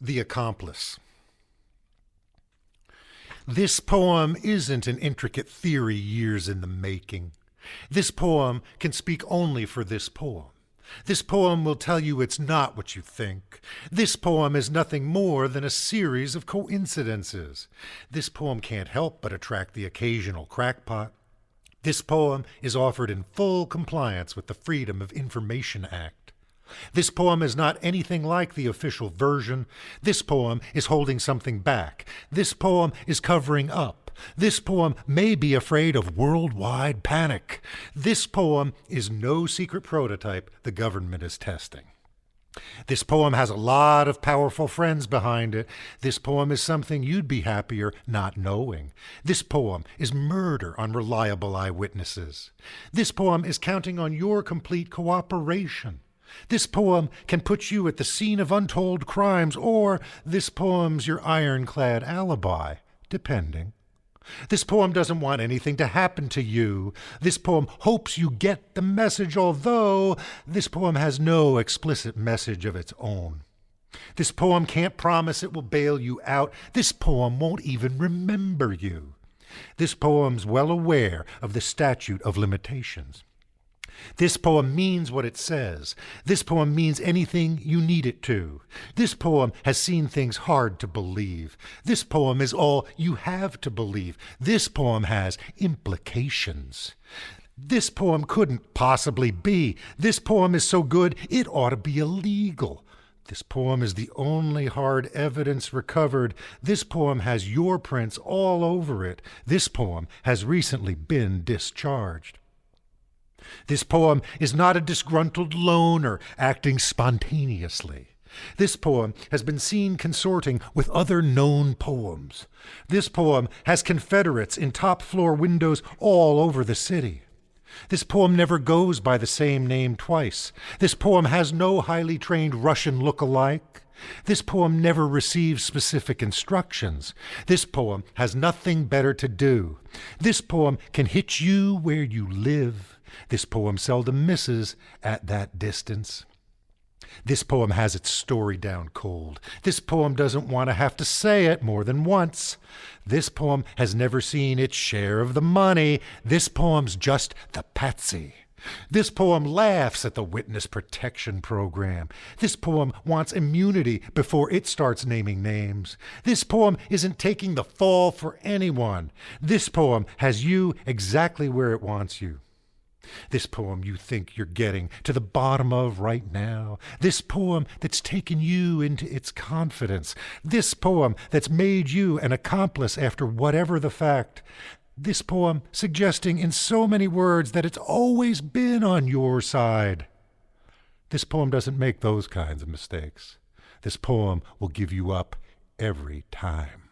The Accomplice. This poem isn't an intricate theory years in the making. This poem can speak only for this poem. This poem will tell you it's not what you think. This poem is nothing more than a series of coincidences. This poem can't help but attract the occasional crackpot. This poem is offered in full compliance with the Freedom of Information Act. This poem is not anything like the official version. This poem is holding something back. This poem is covering up. This poem may be afraid of worldwide panic. This poem is no secret prototype the government is testing. This poem has a lot of powerful friends behind it. This poem is something you'd be happier not knowing. This poem is murder on reliable eyewitnesses. This poem is counting on your complete cooperation. This poem can put you at the scene of untold crimes, or this poem's your ironclad alibi, depending. This poem doesn't want anything to happen to you. This poem hopes you get the message, although this poem has no explicit message of its own. This poem can't promise it will bail you out. This poem won't even remember you. This poem's well aware of the statute of limitations. This poem means what it says. This poem means anything you need it to. This poem has seen things hard to believe. This poem is all you have to believe. This poem has implications. This poem couldn't possibly be. This poem is so good it ought to be illegal. This poem is the only hard evidence recovered. This poem has your prints all over it. This poem has recently been discharged. This poem is not a disgruntled loner acting spontaneously. This poem has been seen consorting with other known poems. This poem has Confederates in top-floor windows all over the city. This poem never goes by the same name twice. This poem has no highly trained Russian look-alike. This poem never receives specific instructions. This poem has nothing better to do. This poem can hit you where you live. This poem seldom misses at that distance. This poem has its story down cold. This poem doesn't want to have to say it more than once. This poem has never seen its share of the money. This poem's just the patsy. This poem laughs at the witness protection program. This poem wants immunity before it starts naming names. This poem isn't taking the fall for anyone. This poem has you exactly where it wants you. This poem you think you're getting to the bottom of right now. This poem that's taken you into its confidence. This poem that's made you an accomplice after whatever the fact. This poem suggesting in so many words that it's always been on your side. This poem doesn't make those kinds of mistakes. This poem will give you up every time.